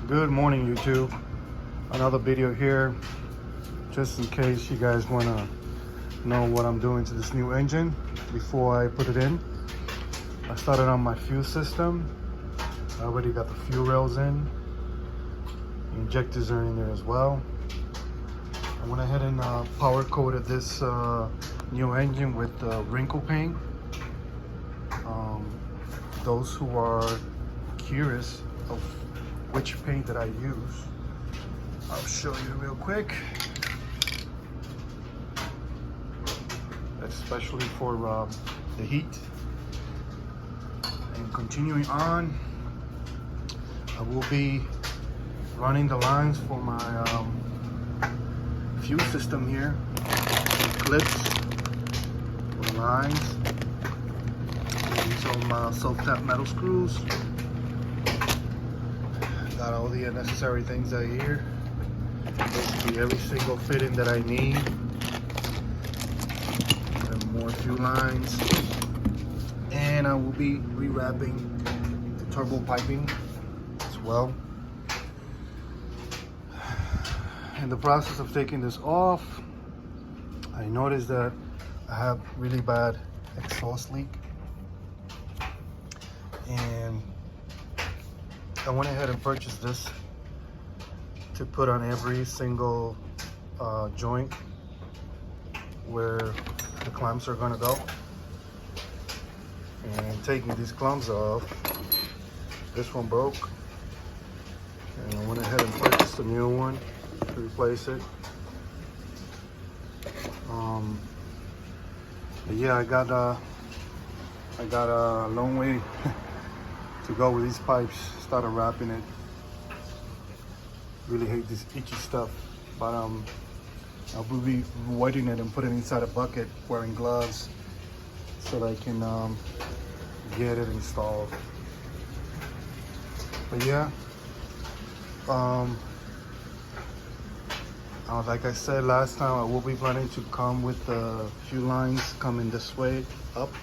Good morning, YouTube. Another video here, just in case you guys want to know what I'm doing to this new engine before I put it in. I started on my fuel system. I already got the fuel rails in. Injectors are in there as well. I went ahead and power coated this new engine with wrinkle paint. Those who are curious of which paint that I use, I'll show you real quick. Especially for the heat. And continuing on, I will be running the lines for my fuel system here. Clips for the lines. Some self-tap metal screws. Got all the necessary things out here. Basically every single fitting that I need. And more fuel lines. And I will be rewrapping the turbo piping as well. In the process of taking this off, I noticed that I have really bad exhaust leak. And I went ahead and purchased this to put on every single joint where the clamps are gonna go. And taking these clamps off, this one broke. And I went ahead and purchased a new one to replace it. But yeah, I got a long way to go with these pipes. Started wrapping it. Really hate this itchy stuff, but I'll be wetting it and putting it inside a bucket, wearing gloves, so that I can get it installed. But yeah, like I said last time, I will be planning to come with the fuel lines coming this way up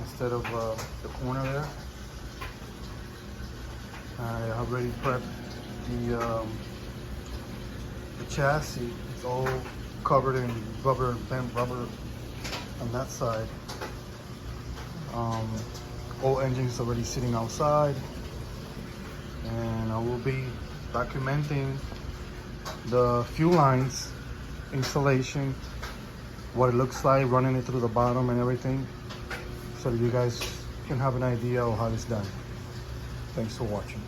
instead of the corner there. I already prepped the chassis. It's all covered in rubber, bent rubber on that side. Old engine's already sitting outside, and I will be documenting the fuel lines installation, what it looks like, running it through the bottom and everything, so that you guys can have an idea of how it's done. Thanks for watching.